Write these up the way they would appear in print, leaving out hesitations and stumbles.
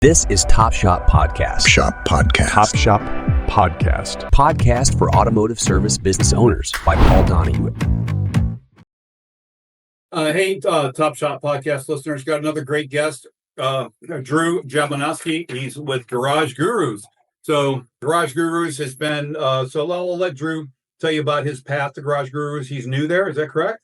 This is Top Shop Podcast. Top Shop Podcast. Podcast for automotive service business owners by Paul Donahue. Hey, Top Shop Podcast listeners, got another great guest, Drew Jablonowski. He's with Garage Gurus. So Garage Gurus has been, so I'll let Drew tell you about his path to Garage Gurus. He's new there. Is that correct?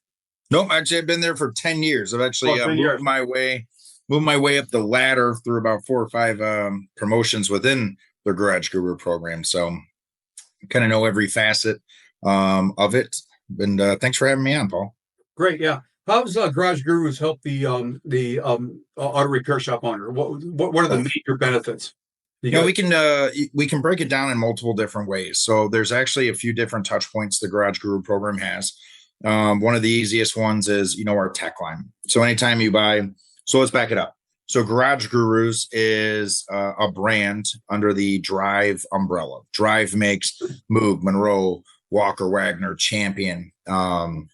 Nope. Actually, I've been there for 10 years. I've actually moved my way up the ladder through about 4 or 5 promotions within the Garage Guru program. So I kind of know every facet of it. And thanks for having me on, Paul. Great. Yeah. How does Garage Gurus help the auto repair shop owner? What are the major benefits? We can break it down in multiple different ways. So there's actually a few different touch points the Garage Guru program has. One of the easiest ones is, our tech line. So anytime you buy, so let's back it up. So Garage Gurus is a brand under the Drive umbrella. Drive makes Moog, Monroe, Walker, Wagner, Champion, and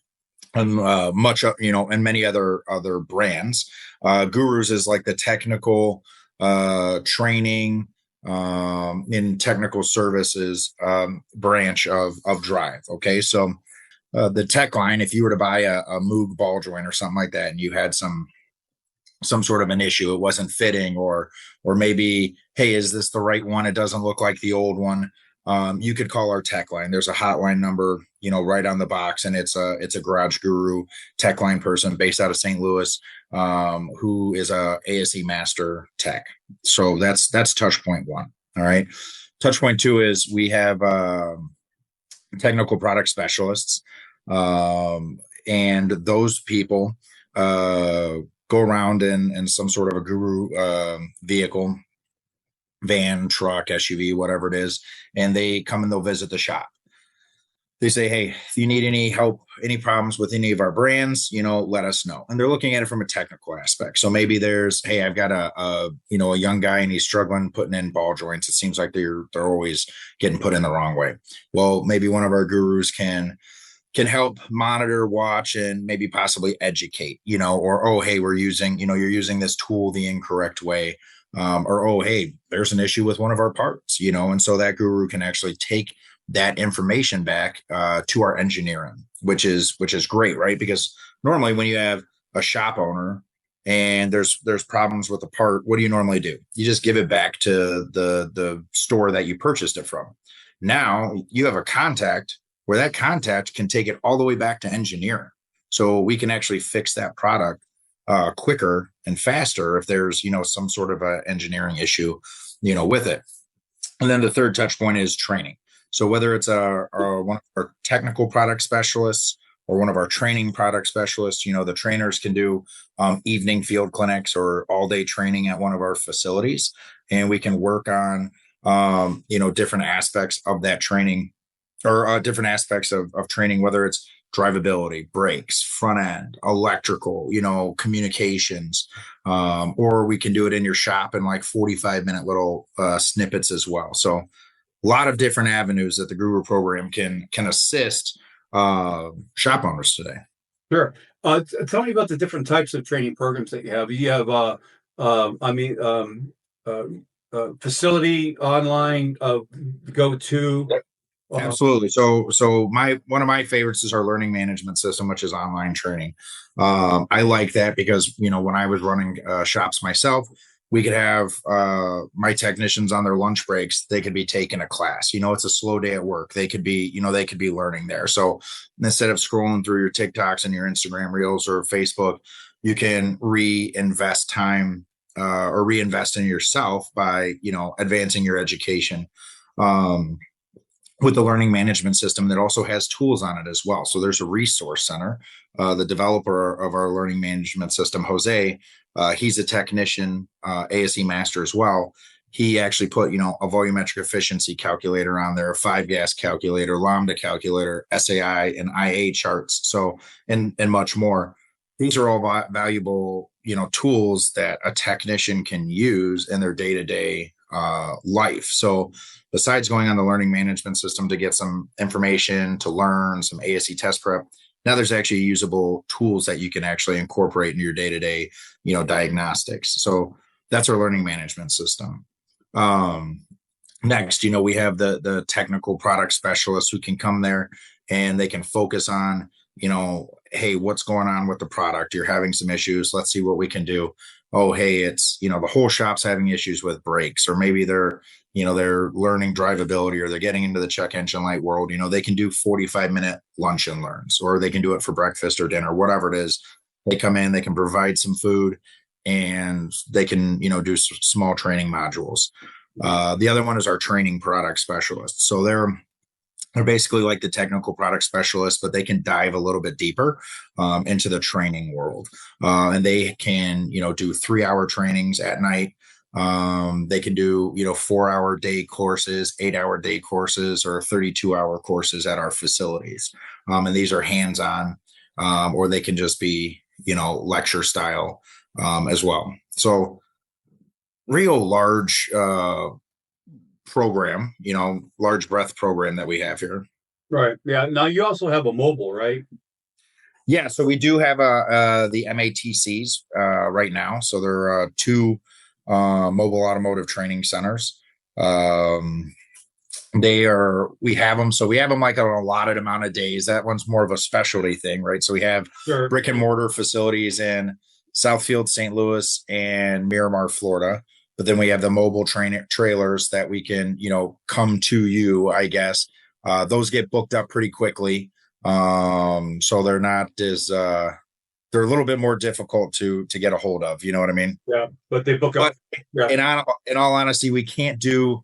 and many other brands. Gurus is like the technical training in technical services branch of Drive. Okay, so the tech line, if you were to buy a Moog ball joint or something like that, and you had some sort of an issue, it wasn't fitting, or maybe, hey, is this the right one? It doesn't look like the old one. You could call our tech line. There's a hotline number, right on the box, and it's a Garage Guru tech line person based out of St. Louis, who is a ASE master tech. So that's touch point one. All right. Touch point two is we have technical product specialists, and those people go around in some sort of a Guru vehicle, van, truck, SUV, whatever it is, and they come and they'll visit the shop. They say, hey, if you need any help, any problems with any of our brands, let us know. And they're looking at it from a technical aspect. So maybe there's, hey, I've got a young guy and he's struggling putting in ball joints. It seems like they're always getting put in the wrong way. Well, maybe one of our gurus can help monitor, watch, and maybe possibly educate, or, oh, hey, we're using, you're using this tool the incorrect way. Or, oh, hey, there's an issue with one of our parts, and so that guru can actually take that information back to our engineering, which is great, right? Because normally when you have a shop owner and there's problems with the part, what do you normally do? You just give it back to the store that you purchased it from. Now you have a contact where that contact can take it all the way back to engineering. So we can actually fix that product quicker and faster if there's, some sort of a engineering issue, with it. And then the third touch point is training. So whether it's one of our technical product specialists or one of our training product specialists, the trainers can do evening field clinics or all day training at one of our facilities. And we can work on, different aspects of that training, or different aspects of training, whether it's drivability, brakes, front end, electrical, communications, or we can do it in your shop in like 45-minute little snippets as well. So a lot of different avenues that the Guru program can assist shop owners today. Sure. Tell me about the different types of training programs that you have. You have, facility, online, go-to. Absolutely. So one of my favorites is our learning management system, which is online training. I like that because, when I was running shops myself, we could have my technicians on their lunch breaks. They could be taking a class. It's a slow day at work. They could be learning there. So instead of scrolling through your TikToks and your Instagram reels or Facebook, you can reinvest time or reinvest in yourself by, advancing your education. With the learning management system that also has tools on it as well. So there's a resource center. The developer of our learning management system, Jose, he's a technician, ASE master as well. He actually put, a volumetric efficiency calculator on there, a 5-gas calculator, lambda calculator, SAI and IA charts. So, and much more. These are all valuable, tools that a technician can use in their day-to-day life. So besides going on the learning management system to get some information, to learn some ASE test prep, now there's actually usable tools that you can actually incorporate in your day-to-day, diagnostics. So That's our learning management system. Next, we have the technical product specialists who can come there and they can focus on, hey, what's going on with the product? You're having some issues. Let's see what we can do. Oh, hey, it's, the whole shop's having issues with brakes, or maybe they're learning drivability, or they're getting into the check engine light world. They can do 45-minute lunch and learns, or they can do it for breakfast or dinner, whatever it is. They come in, they can provide some food, and they can, do small training modules. The other one is our training product specialists. So they're basically like the technical product specialists, but they can dive a little bit deeper into the training world. And they can, do 3-hour trainings at night. They can do, 4-hour day courses, 8-hour day courses, or 32-hour courses at our facilities. And these are hands-on, or they can just be, lecture style as well. So real large program, large breadth program that we have here. Right. Yeah. Now you also have a mobile, right? Yeah. So we do have the MATCs right now. So there are 2 mobile automotive training centers. We have them. So we have them like an allotted amount of days. That one's more of a specialty thing, right? So we have brick and mortar facilities in Southfield, St. Louis, and Miramar, Florida. But then we have the mobile trailers that we can, come to you, I guess. Those get booked up pretty quickly. So they're not as, they're a little bit more difficult to get a hold of. You know what I mean? Yeah, but they book up. Yeah. In all honesty, we can't do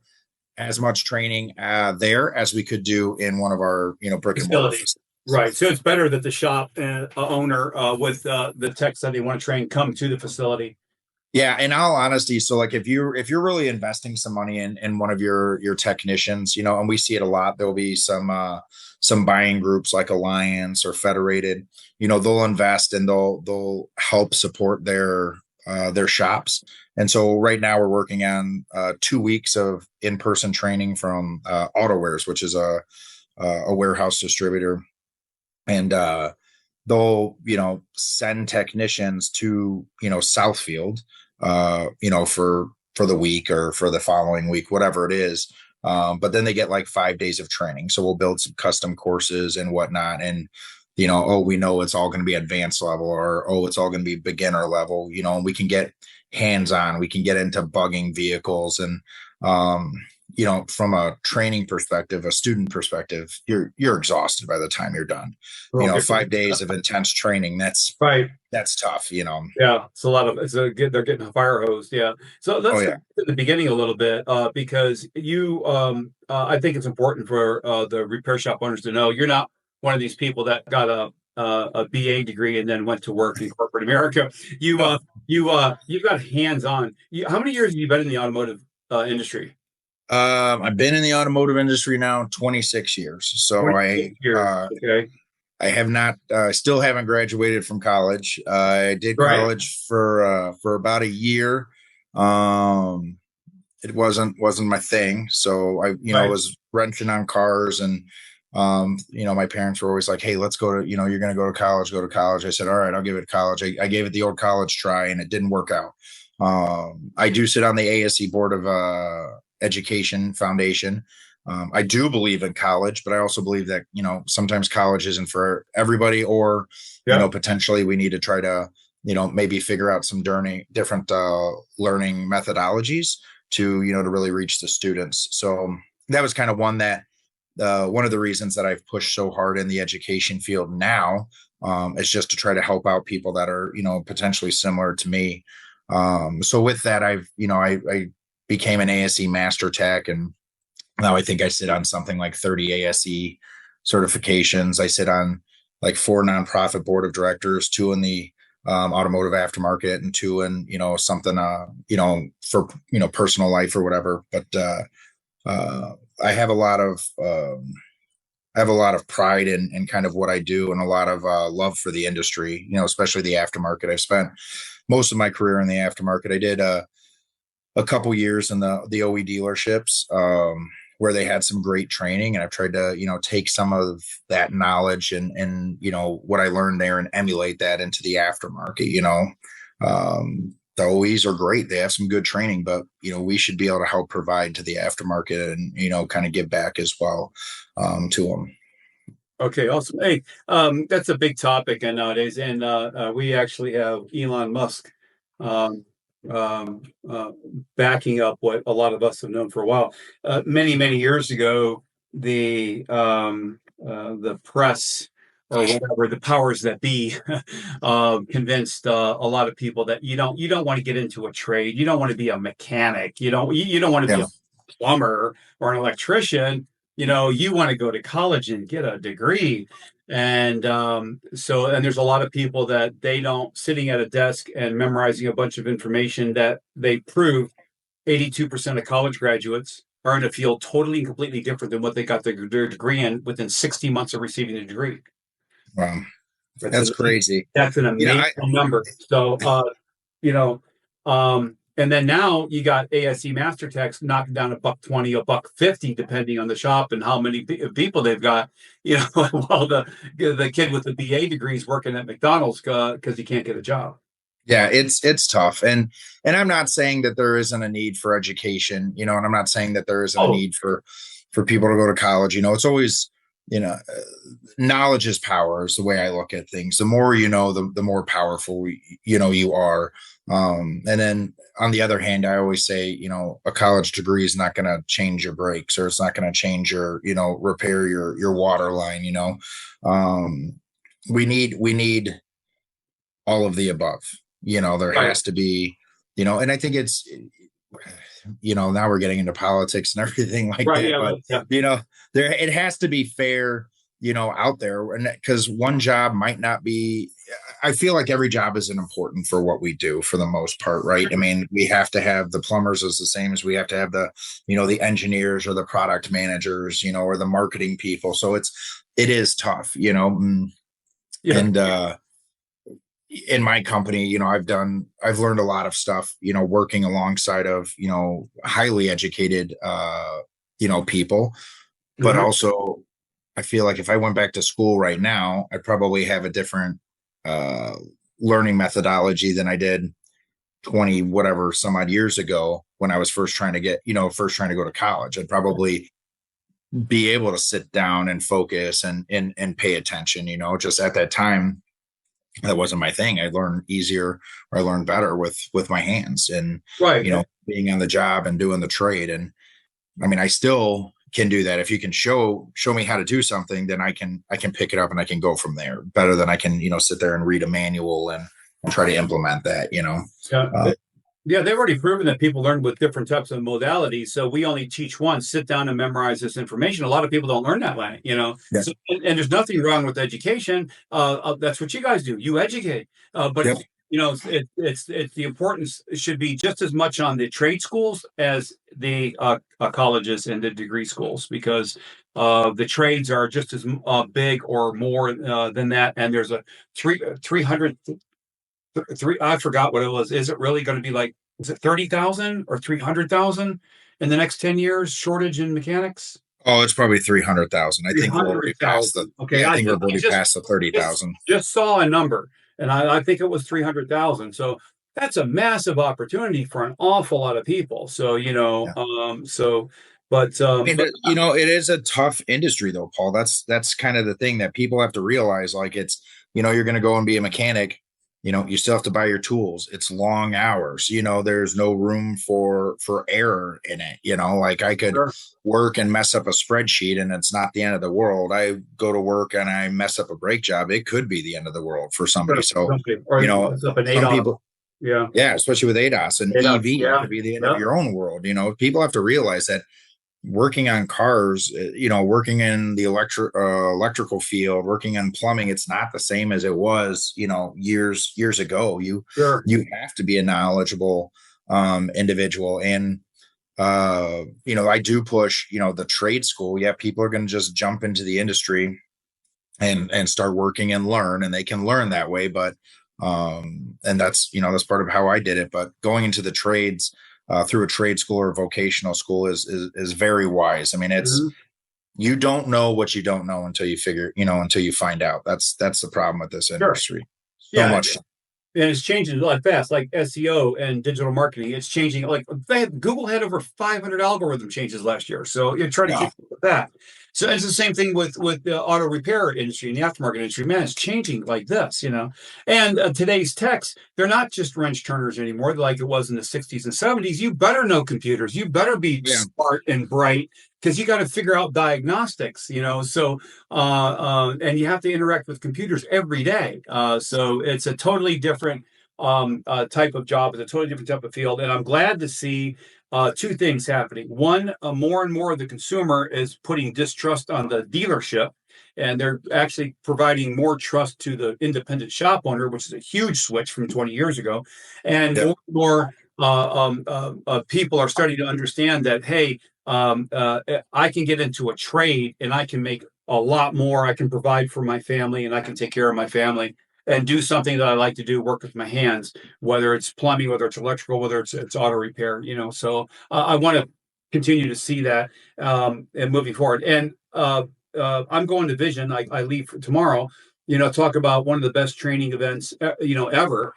as much training there as we could do in one of our, brick and mortar facilities. Right. So it's better that the shop owner with the techs that they want to train come to the facility. Yeah, in all honesty, so like if you're really investing some money in one of your technicians, and we see it a lot, there'll be some buying groups like Alliance or Federated, they'll invest and they'll help support their shops. And so right now we're working on 2 weeks of in-person training from AutoWares, which is a warehouse distributor, and they'll send technicians to Southfield for the week or for the following week, whatever it is, but then they get like 5 days of training. So we'll build some custom courses and whatnot, and we know it's all going to be advanced level, or it's all going to be beginner level, and we can get hands-on, we can get into bugging vehicles, and from a training perspective, a student perspective, you're exhausted by the time you're done. 5 days of intense training. That's right. That's tough. Yeah, it's a lot of. They're getting a fire hose. Yeah. So let's get to the beginning a little bit because you. I think it's important for the repair shop owners to know you're not one of these people that got a BA degree and then went to work in corporate America. You've got hands-on. How many years have you been in the automotive industry? I've been in the automotive industry now 26 years. So I have not, still haven't graduated from college. I did college for about a year. It wasn't my thing. So I was wrenching on cars, and my parents were always like, hey, let's go to, you're going to go to college. I said, all right, I'll give it college. I gave it the old college try, and it didn't work out. I do sit on the ASE board of, Education Foundation. I do believe in college, but I also believe that, sometimes college isn't for everybody, or, potentially we need to try to, maybe figure out some different learning methodologies to, to really reach the students. So that was kind of one of the reasons that I've pushed so hard in the education field now, is just to try to help out people that are, potentially similar to me. So with that, I became an ASE master tech, and now I think I sit on something like 30 ASE certifications. I sit on like 4 nonprofit board of directors, 2 in the automotive aftermarket, and 2 in, something, for, personal life or whatever. But I have a lot of pride in kind of what I do, and a lot of love for the industry, especially the aftermarket. I've spent most of my career in the aftermarket. I did a couple years in the OE dealerships, where they had some great training, and I've tried to, take some of that knowledge and what I learned there and emulate that into the aftermarket. the OEs are great. They have some good training, but, we should be able to help provide to the aftermarket and, kind of give back as well to them. Okay, awesome. Hey, that's a big topic nowadays, and we actually have Elon Musk um, backing up what a lot of us have known for a while. Many years ago, the press or whatever the powers that be convinced a lot of people that you don't want to get into a trade. You don't want to be a mechanic. You don't want to be Yeah. a plumber or an electrician. You want to go to college and get a degree. And and there's a lot of people that they don't sitting at a desk and memorizing a bunch of information that they prove 82% of college graduates are in a field totally and completely different than what they got their degree in within 60 months of receiving the degree. Wow. That's crazy. That's an amazing number. So, and then now you got ASE Master Techs knocking down $120, $150, depending on the shop and how many people they've got. While the kid with the BA degree is working at McDonald's because he can't get a job. Yeah, it's tough, and I'm not saying that there isn't a need for education, and I'm not saying that there isn't a need for people to go to college. It's always, knowledge is power is the way I look at things. The more you know, the more powerful you are. And then on the other hand, I always say, a college degree is not going to change your brakes, or it's not going to change your, repair your water line. We need all of the above. There has to be, and I think it's, now we're getting into politics and everything like that. Yeah, but, there, it has to be fair, out there. And because one job might not be, I feel like every job isn't important for what we do for the most part, right? I mean, we have to have the plumbers as the same as we have to have the, the engineers or the product managers, or the marketing people. So it is tough, and, in my company, I've learned a lot of stuff, working alongside of, highly educated, people, but also I feel like if I went back to school right now, I'd probably have a different, learning methodology than I did 20, whatever, some odd years ago when I was first trying to go to college. I'd probably be able to sit down and focus and pay attention, just at that time. That wasn't my thing. I learned easier, or I learned better with my hands and, being on the job and doing the trade. And I mean, I still can do that. If you can show me how to do something, then I can pick it up and I can go from there better than I can, sit there and read a manual and try to implement that, Yeah, they've already proven that people learn with different types of modalities. So we only teach one, sit down and memorize this information. A lot of people don't learn that way, Yeah. So, and there's nothing wrong with education. That's what you guys do. You educate. But Yep. it's the importance should be just as much on the trade schools as the colleges and the degree schools, because the trades are just as big or more than that. And there's a 300. I forgot what it was. Is it really going to be like, is it 30,000 or 300,000 in the next 10 years shortage in mechanics? Oh, it's probably 300,000. I think we're already past the. Okay, I think we're already past the 30,000. Just saw a number, and I think it was 300,000. So that's a massive opportunity for an awful lot of people. So it is a tough industry though, Paul. That's kind of the thing that people have to realize. Like it's, you're going to go and be a mechanic. You still have to buy your tools. It's long hours. There's no room for error in it. Like I could work and mess up a spreadsheet and it's not the end of the world. I go to work and I mess up a brake job. It could be the end of the world for somebody. So, some people, yeah, especially with ADAS and EV, it could be the end of your own world. People have to realize that working on cars, working in the electrical field, working on plumbing, it's not the same as it was, years ago. You have to be a knowledgeable individual. And I do push, the trade school. Yeah, people are going to just jump into the industry and start working and learn, and they can learn that way. But and that's part of how I did it. But going into the trades through a trade school or vocational school is very wise. I mean, it's you don't know what you don't know until you figure, until you find out. That's the problem with this industry. So much. And it's changing like fast, like SEO and digital marketing. It's changing. Like Google had over 500 algorithm changes last year. So you're trying to Yeah. keep up with that. So it's the same thing with the auto repair industry and the aftermarket industry. Man, it's changing like this, you know. And today's techs, they're not just wrench turners anymore, like it was in the 60s and 70s. You better know computers. You better be Yeah. smart and bright because you got to figure out diagnostics, you know. So and you have to interact with computers every day. So it's a totally different type of job. It's a totally different type of field. And I'm glad to see two things happening. One, more and more of the consumer is putting distrust on the dealership, and they're actually providing more trust to the independent shop owner, which is a huge switch from 20 years ago. And Yep. more people are starting to understand that, hey, I can get into a trade and I can make a lot more. I can provide for my family and I can take care of my family and do something that I like to do, work with my hands, whether it's plumbing, whether it's electrical, whether it's auto repair, you know. So I want to continue to see that and moving forward. And I'm going to Vision. I leave tomorrow. You know, talk about one of the best training events, you know, ever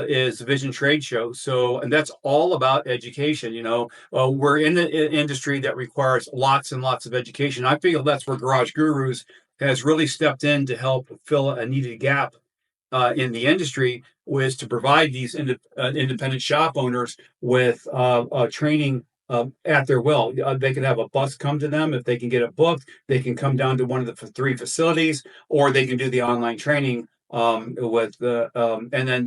is the Vision Trade Show. So, and that's all about education. You know, we're in the industry that requires lots and lots of education. I feel that's where Garage Gurus has really stepped in to help fill a needed gap in the industry, was to provide these independent shop owners with training at their will. They can have a bus come to them if they can get it booked. They can come down to one of the three facilities, or they can do the online training with the and then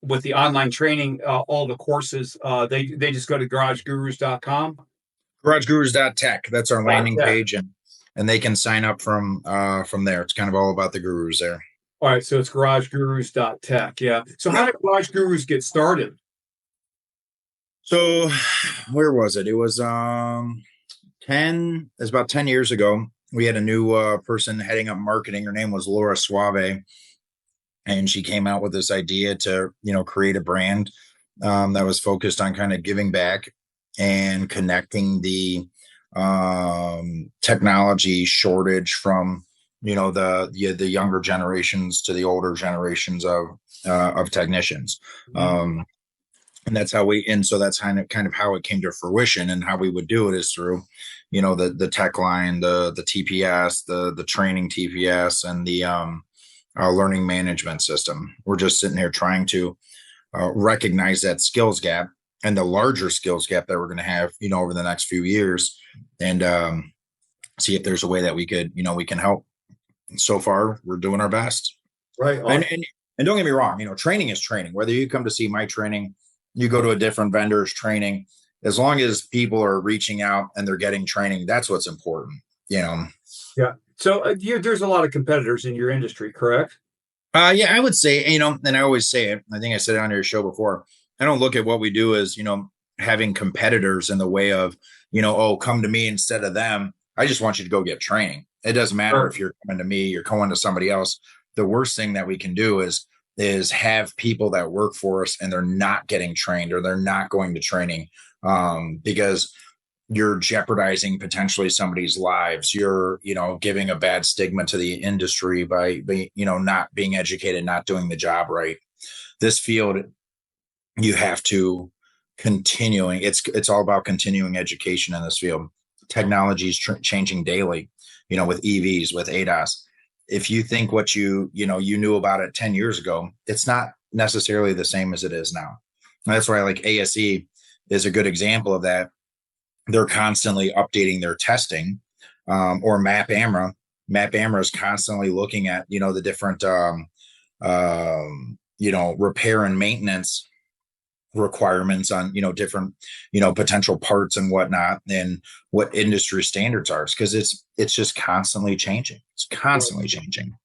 with the online training, all the courses. They just go to garagegurus.com. GarageGurus.tech. That's our landing Yeah. page, and they can sign up from there. It's kind of all about the gurus there. All right, so it's garagegurus.tech. Yeah. So how did Garage Gurus get started? So where was it? It was it's about 10 years ago. We had a new person heading up marketing. Her name was Laura Suave, and she came out with this idea to, you know, create a brand that was focused on kind of giving back and connecting the technology shortage from, you know, the younger generations to the older generations of technicians. And that's how so that's kind of how it came to fruition. And how we would do it is through, you know, the tech line, the TPS, the training TPS, and the learning management system. We're just sitting here trying to recognize that skills gap and the larger skills gap that we're going to have, you know, over the next few years, and see if there's a way that we could, you know, we can help. So far, we're doing our best. Right. And don't get me wrong, you know, training is training. Whether you come to see my training, you go to a different vendor's training, as long as people are reaching out and they're getting training, that's what's important, you know? Yeah. So there's a lot of competitors in your industry, correct? Yeah, I would say, you know, and I always say it, I think I said it on your show before, I don't look at what we do as, you know, having competitors in the way of, you know, oh, come to me instead of them. I just want you to go get training. It doesn't matter if you're coming to me, you're going to somebody else. The worst thing that we can do is have people that work for us and they're not getting trained, or they're not going to training, because you're jeopardizing potentially somebody's lives. You're, you know, giving a bad stigma to the industry by you know, not being educated, not doing the job right. This field, you have to continuing. It's all about continuing education in this field. Technology is changing daily, you know, with EVs, with ADAS. If you think what you knew about it 10 years ago, it's not necessarily the same as it is now. And that's why, like, ASE is a good example of that. They're constantly updating their testing, or Map AMRA. Map AMRA is constantly looking at, you know, the different, you know, repair and maintenance requirements on, you know, different, you know, potential parts and whatnot, and what industry standards are, because it's just constantly changing. It's constantly changing.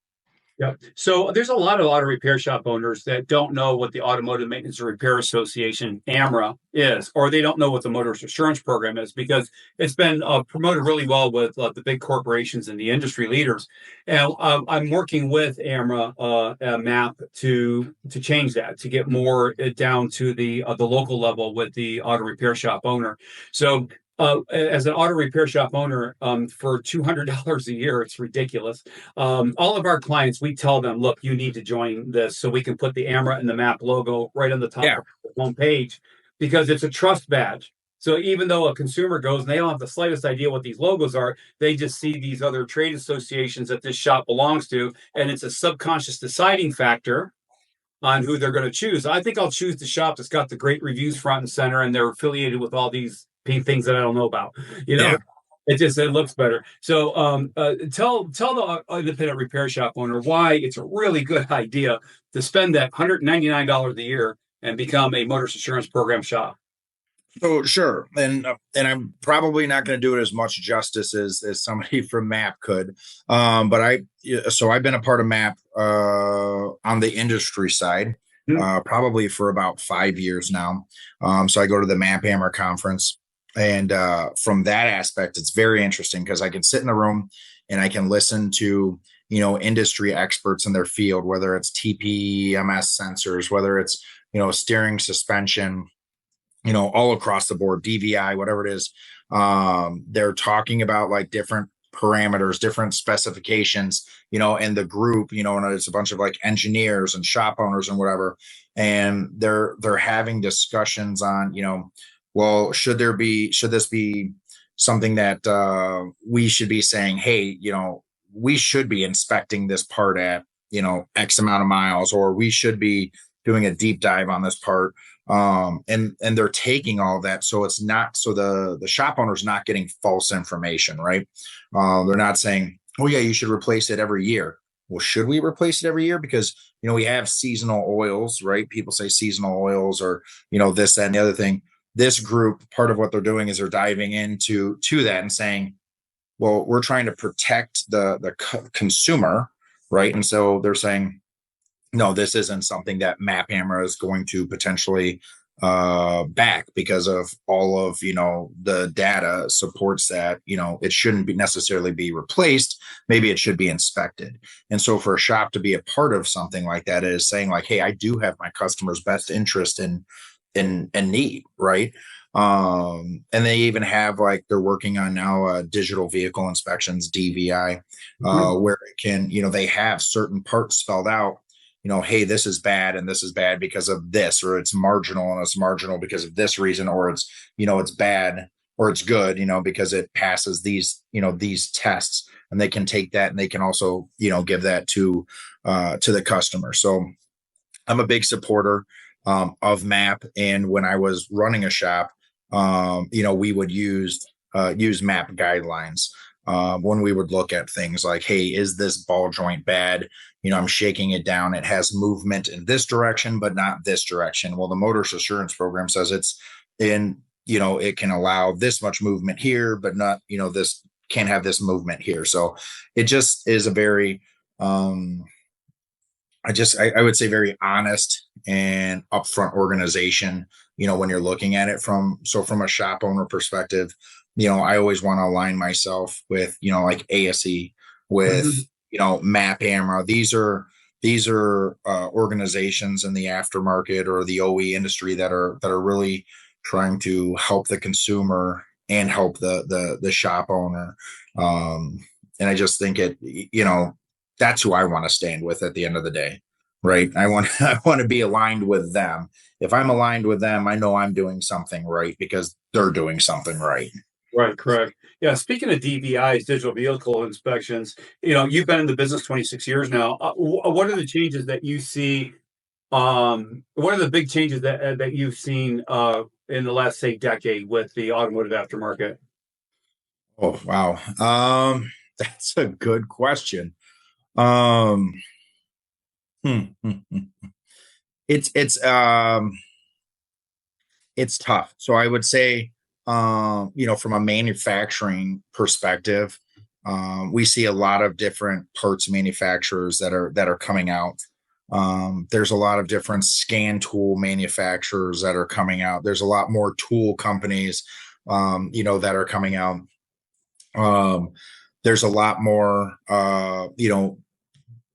Yeah. So there's a lot of auto repair shop owners that don't know what the Automotive Maintenance and Repair Association, AMRA, is, or they don't know what the Motorist Assurance Program is, because it's been promoted really well with the big corporations and the industry leaders. And I'm working with AMRA MAP to change that, to get more down to the local level with the auto repair shop owner. So as an auto repair shop owner, for $200 a year, it's ridiculous. All of our clients, we tell them, look, you need to join this so we can put the AMRA and the MAP logo right on the top Yeah. of the home page, because it's a trust badge. So even though a consumer goes and they don't have the slightest idea what these logos are, they just see these other trade associations that this shop belongs to, and it's a subconscious deciding factor on who they're going to choose. I think I'll choose the shop that's got the great reviews front and center, and they're affiliated with all these things that I don't know about. Yeah. It looks better. So tell the independent repair shop owner why it's a really good idea to spend that $199 a year and become a motorist insurance program shop. So sure, and I'm probably not going to do it as much justice as somebody from MAP could. But I've been a part of MAP on the industry side, probably for about 5 years now. So I go to the MAP Hammer conference, and from that aspect, it's very interesting because I can sit in the room and I can listen to industry experts in their field, whether it's TPMS sensors, whether it's steering, suspension, all across the board, DVI, whatever it is. They're talking about like different parameters, different specifications, and the group, and it's a bunch of like engineers and shop owners and whatever. And they're having discussions on, well, should this be something that we should be saying, hey, we should be inspecting this part at, X amount of miles, or we should be doing a deep dive on this part. And they're taking all of that. So it's not, so the shop owner's not getting false information, right? They're not saying, oh yeah, you should replace it every year. Well, should we replace it every year? Because, we have seasonal oils, right? People say seasonal oils or, this, that, and the other thing. This group, part of what they're doing is they're diving into that and saying, well, we're trying to protect the consumer, right? And so they're saying, no, this isn't something that MAP Hammer is going to potentially back, because of all of, the data supports that, it shouldn't be necessarily be replaced. Maybe it should be inspected. And so for a shop to be a part of something like that is saying like, hey, I do have my customer's best interest in need, right? And they even have like, they're working on now digital vehicle inspections, DVI, where it can, they have certain parts spelled out, hey, this is bad and this is bad because of this, or it's marginal and it's marginal because of this reason, or it's, it's bad or it's good, because it passes these, these tests, and they can take that and they can also, give that to the customer. So I'm a big supporter of MAP. And when I was running a shop, we would use MAP guidelines. When we would look at things like, hey, is this ball joint bad? I'm shaking it down. It has movement in this direction, but not this direction. Well, the motorist assurance program says it's in, it can allow this much movement here, but not, this can't have this movement here. So it just is a very, I would say very honest and upfront organization, when you're looking at it from a shop owner perspective. I always want to align myself with, like ASE, with, MAP Hammer. These are organizations in the aftermarket or the OE industry that are really trying to help the consumer and help the shop owner. And I just think that's who I want to stand with at the end of the day, right? I want to be aligned with them. If I'm aligned with them, I know I'm doing something right because they're doing something right. Right, correct. Yeah, speaking of DVIs, digital vehicle inspections, you've been in the business 26 years now. What are the changes that you see? What are the big changes that you've seen in the last, say, decade with the automotive aftermarket? Oh, wow. That's a good question. It's tough. So I would say, from a manufacturing perspective, we see a lot of different parts manufacturers that are coming out. There's a lot of different scan tool manufacturers that are coming out. There's a lot more tool companies, that are coming out. There's a lot more,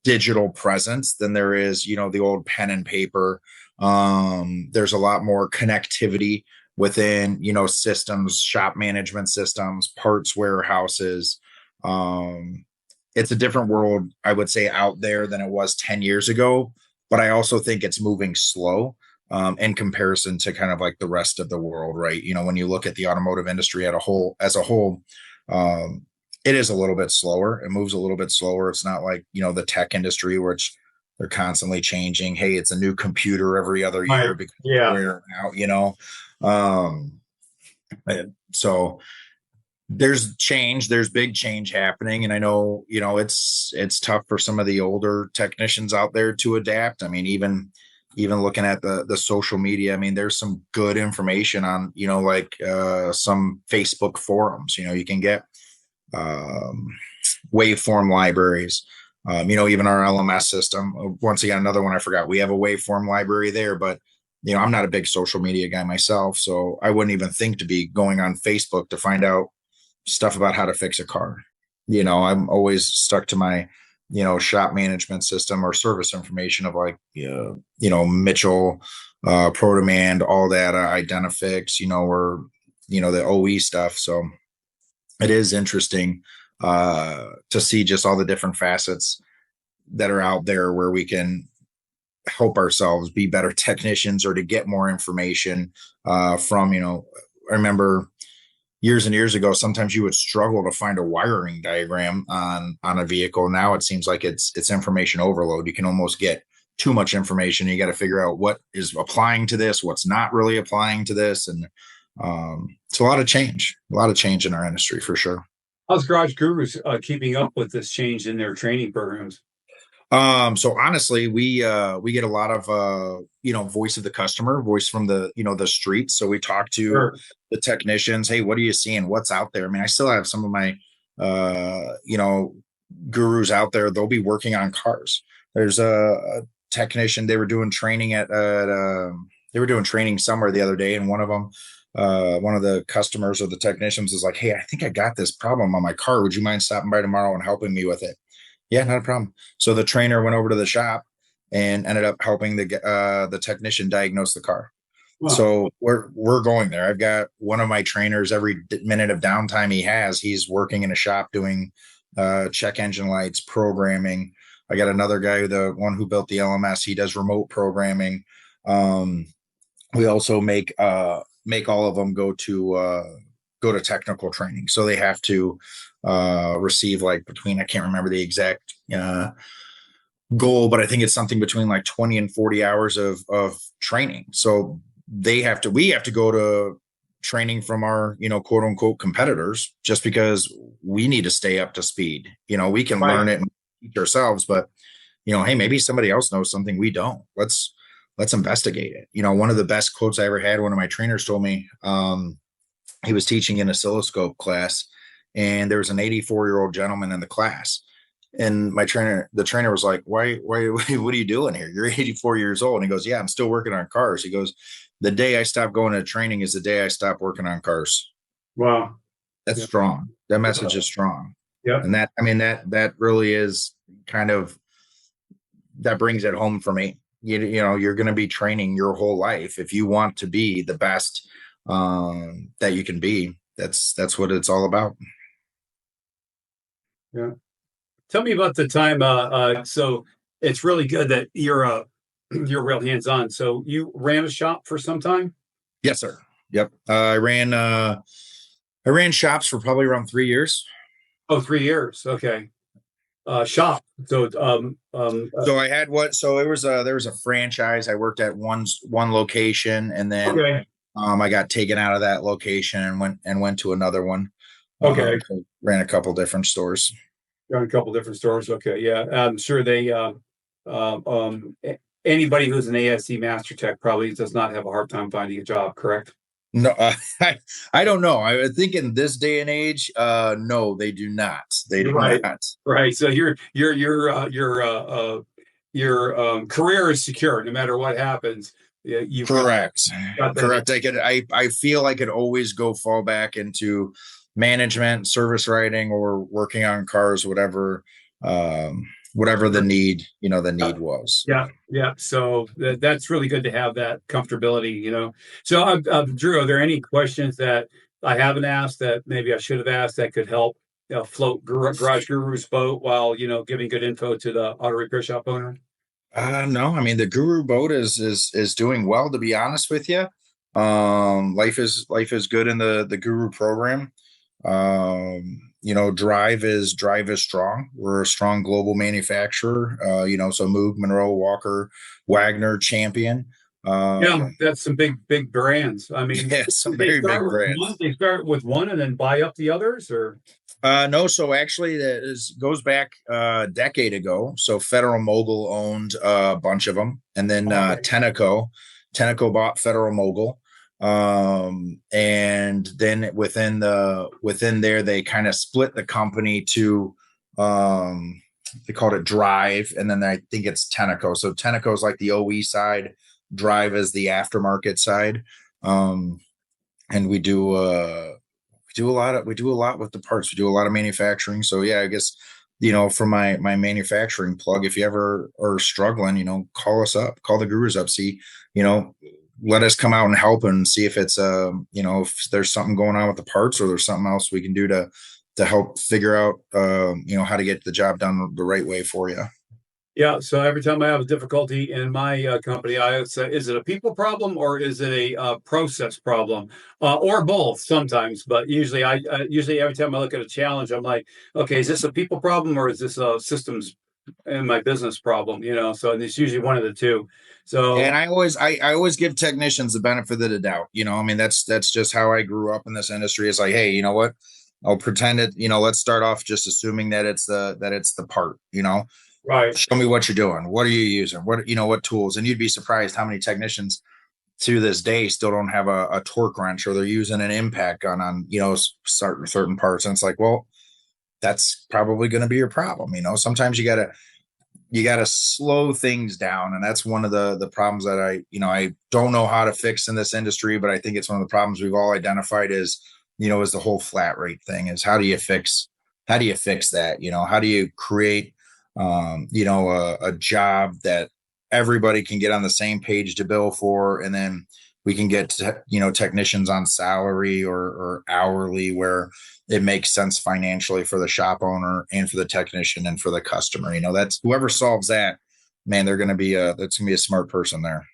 digital presence than there is, the old pen and paper. There's a lot more connectivity within, systems, shop management systems, parts warehouses. It's a different world, I would say, out there than it was 10 years ago, but I also think it's moving slow in comparison to kind of like the rest of the world, right? When you look at the automotive industry as a whole, it is a little bit slower. It moves a little bit slower. It's not like, the tech industry, which they're constantly changing. Hey, it's a new computer every other year because we're out, so there's big change happening. And I know, it's tough for some of the older technicians out there to adapt. I mean, even looking at the social media, I mean, there's some good information on, some Facebook forums, you can get waveform libraries, even our LMS system. Once again, another one I forgot. We have a waveform library there, but I'm not a big social media guy myself, so I wouldn't even think to be going on Facebook to find out stuff about how to fix a car. I'm always stuck to my, shop management system or service information of like, Mitchell, ProDemand, all that, Identifix, or, the OE stuff. So it is interesting to see just all the different facets that are out there where we can help ourselves be better technicians or to get more information from, I remember years and years ago, sometimes you would struggle to find a wiring diagram on a vehicle. Now it seems like it's information overload. You can almost get too much information. You got to figure out what is applying to this, what's not really applying to this. And it's a lot of change in our industry for sure. How's Garage Gurus keeping up with this change in their training programs? So honestly, we get a lot of, voice of the customer, voice from the, the streets. So we talk to the technicians. Hey, what are you seeing? What's out there? I mean, I still have some of my, gurus out there. They'll be working on cars. There's a technician. They were doing training somewhere the other day. And one of them, one of the customers or the technicians was like, hey, I think I got this problem on my car. Would you mind stopping by tomorrow and helping me with it? Yeah, not a problem. So the trainer went over to the shop and ended up helping the technician diagnose the car. Wow. So we're going there. I've got one of my trainers, every minute of downtime he's working in a shop doing check engine lights, programming. I got another guy, the one who built the LMS, he does remote programming. We also make all of them go to technical training. So they have to receive like between, I can't remember the exact goal, but I think it's something between like 20 and 40 hours of training. So we have to go to training from our, quote unquote competitors, just because we need to stay up to speed. We can learn it and teach ourselves, but hey, maybe somebody else knows something we don't. Let's investigate it. One of the best quotes I ever had, one of my trainers told me, he was teaching an oscilloscope class, and there was an 84-year-old gentleman in the class. And the trainer was like, why, what are you doing here? You're 84 years old. And he goes, yeah, I'm still working on cars. He goes, the day I stopped going to training is the day I stopped working on cars. Wow. That's strong. That message is strong. Yeah. And that really is kind of, that brings it home for me. You're going to be training your whole life. If you want to be the best that you can be, that's what it's all about. Yeah. Tell me about the time. So it's really good that you're real hands-on. So you ran a shop for some time? Yes, sir. Yep. I ran shops for probably around 3 years. Oh, 3 years. Okay. Shop. So, so I had there was a franchise. I worked at one location, and then I got taken out of that location and went to another one. Okay. Ran a couple different stores. Ran a couple different stores. Okay. Yeah. I'm sure they, anybody who's an ASC Master Tech probably does not have a hard time finding a job, correct? No, I don't know. I think in this day and age, no, they do not. They do not. Right. So your career is secure no matter what happens. Yeah, correct. Correct. I feel I could always fall back into management, service writing, or working on cars, whatever whatever the need, the need was. Yeah, yeah. So that's really good to have that comfortability. So, Drew, are there any questions that I haven't asked that maybe I should have asked that could help float Garage Guru's boat while giving good info to the auto repair shop owner? No, I mean the Guru boat is doing well, to be honest with you. Life is good in the Guru program. Drive is strong. We're a strong global manufacturer. So Moog, Monroe, Walker, Wagner, Champion. Yeah, that's some big brands. I mean, Yeah, some very big brands. They start with one and then buy up the others, or no, so actually goes back a decade ago. So Federal Mogul owned a bunch of them, and then Tenneco bought Federal Mogul. And then within there, they kind of split the company to, they called it Drive. And then I think it's Tenneco. So Tenneco is like the OE side, Drive is the aftermarket side. And we do a lot with the parts. We do a lot of manufacturing. So yeah, I guess, for my manufacturing plug, if you ever are struggling, call us up, call the Gurus up, see, let us come out and help and see if it's if there's something going on with the parts or there's something else we can do to help figure out how to get the job done the right way for you. Yeah. So every time I have a difficulty in my company, I would say, is it a people problem or is it a process problem, or both sometimes? But usually every time I look at a challenge, I'm like, okay, is this a people problem or is this a systems in my business problem? So it's usually one of the two. So, and I always give technicians the benefit of the doubt. I mean, that's just how I grew up in this industry. It's like, hey, you know what? I'll pretend it. Let's start off just assuming that it's the part. Right. Show me what you're doing. What are you using? What tools? And you'd be surprised how many technicians to this day still don't have a torque wrench, or they're using an impact gun on certain parts. And it's like, well, that's probably going to be your problem. Sometimes you gotta slow things down, and that's one of the problems that I don't know how to fix in this industry, but I think it's one of the problems we've all identified is the whole flat rate thing. Is how do you fix that? How do you create a job that everybody can get on the same page to bill for, and then we can get technicians on salary or hourly where it makes sense financially for the shop owner and for the technician and for the customer. That's whoever solves that, man, that's gonna be a smart person there.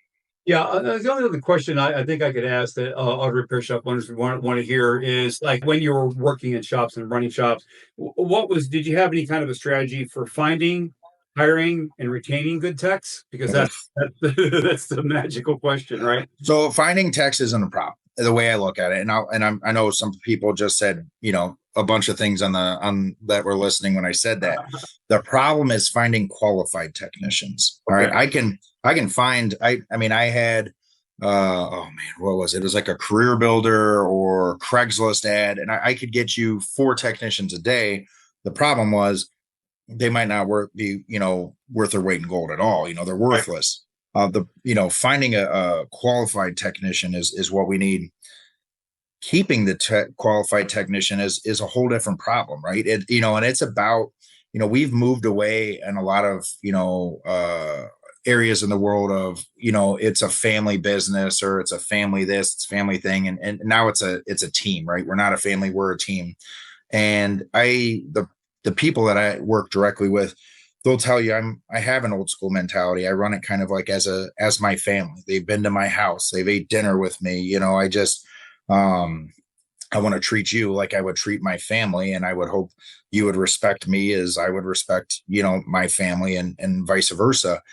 Yeah, the only other question I think I could ask that auto repair shop owners want to hear is, like, when you were working in shops and running shops, did you have any kind of a strategy for finding, hiring, and retaining good techs? Because that's that's the magical question, right? So finding techs isn't a problem, the way I look at it. And I know some people just said, a bunch of things on that were listening when I said that. The problem is finding qualified technicians. All right. I can find, I had, oh man, what was it? It was like a Career Builder or Craigslist ad, and I could get you 4 technicians a day. The problem was they might not be worth their weight in gold at all. They're worthless. Finding a qualified technician is what we need. Keeping the qualified technician is a whole different problem, right? And it's about, we've moved away in a lot of, areas in the world of, it's a family business, or it's a family it's family thing. And now it's a team, right? We're not a family, we're a team. And the people that I work directly with, they'll tell you I have an old school mentality. I run it kind of like as my family. They've been to my house. They've ate dinner with me. I want to treat you like I would treat my family, and I would hope you would respect me as I would respect, my family, and vice versa.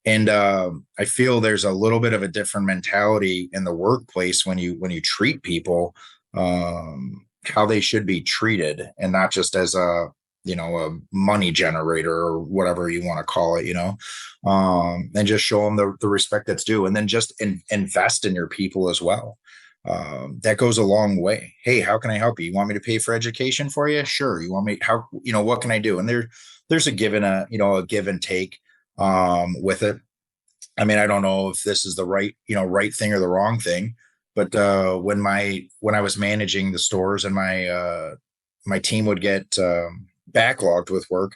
And I feel there's a little bit of a different mentality in the workplace when you treat people how they should be treated, and not just as a money generator or whatever you want to call it, and just show them the respect that's due, and then just invest in your people as well. That goes a long way. Hey, how can I help you? You want me to pay for education for you? Sure. You want me, what can I do? And there's a give and take, with it. I mean, I don't know if this is the right thing or the wrong thing, but, when I was managing the stores and my team would get, backlogged with work,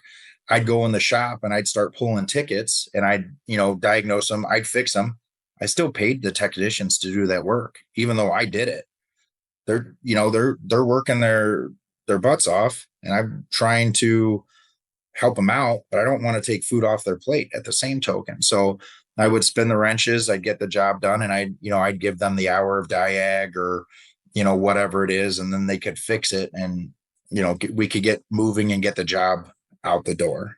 I'd go in the shop and I'd start pulling tickets and I'd, diagnose them. I'd fix them. I still paid the technicians to do that work, even though I did it. They're working their butts off, and I'm trying to help them out, but I don't want to take food off their plate at the same token. So I would spin the wrenches, I'd get the job done, and I'd give them the hour of diag or, whatever it is, and then they could fix it, and, we could get moving and get the job out the door.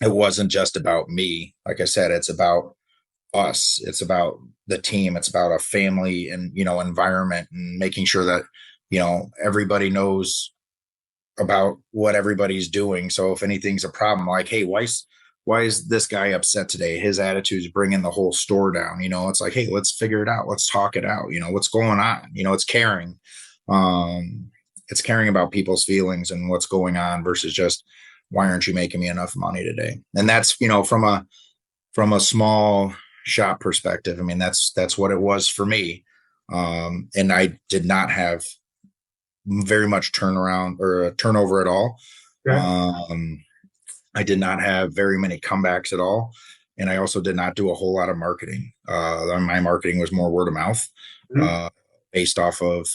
It wasn't just about me. Like I said, it's about us. It's about the team. It's about a family and, environment, and making sure that, everybody knows about what everybody's doing. So if anything's a problem, like, hey, why is this guy upset today? His attitude's bringing the whole store down. It's like, hey, let's figure it out. Let's talk it out. What's going on? It's caring. It's caring about people's feelings and what's going on versus just, why aren't you making me enough money today? And that's, from a small shop perspective. I mean, that's what it was for me. And I did not have very much turnaround or turnover at all. Okay. I did not have very many comebacks at all. And I also did not do a whole lot of marketing. My marketing was more word of mouth, based off of,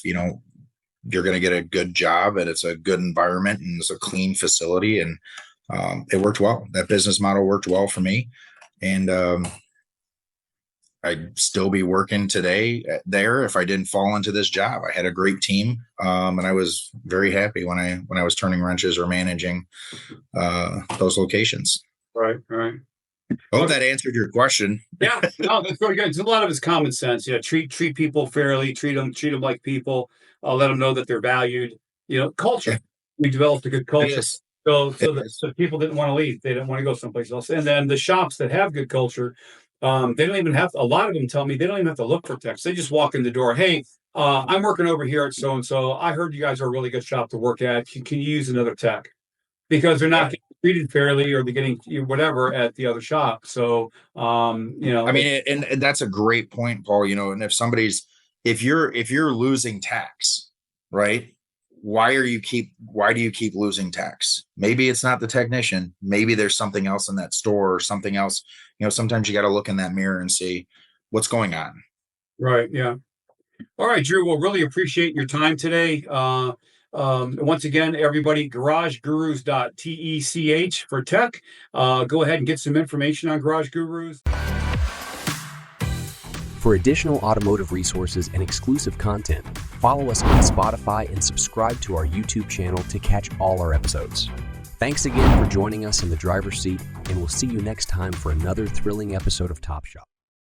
you're going to get a good job and it's a good environment and it's a clean facility. And it worked well. That business model worked well for me. And I'd still be working today there if I didn't fall into this job. I had a great team, and I was very happy when I was turning wrenches or managing those locations. Right. Hope that answered your question. Yeah, no, that's very good. It's a lot of it's common sense. Treat people fairly. Treat them like people. Let them know that they're valued. Culture. Yeah. We developed a good culture. So people didn't want to leave. They didn't want to go someplace else. And then the shops that have good culture, they don't even have. A lot of them tell me they don't even have to look for techs. They just walk in the door. Hey, I'm working over here at so and so. I heard you guys are a really good shop to work at. Can you use another tech? Because they're not getting treated fairly, or they're getting whatever at the other shop. So, I mean, and that's a great point, Paul. And if you're losing tax, right? Why do you keep losing tax? Maybe it's not the technician. Maybe there's something else in that store or something else. Sometimes you got to look in that mirror and see what's going on. Right. Yeah. All right, Drew. Well, really appreciate your time today. Once again, everybody, garagegurus.tech for tech. Go ahead and get some information on Garage Gurus. For additional automotive resources and exclusive content, follow us on Spotify and subscribe to our YouTube channel to catch all our episodes. Thanks again for joining us in the driver's seat, and we'll see you next time for another thrilling episode of Top Shop.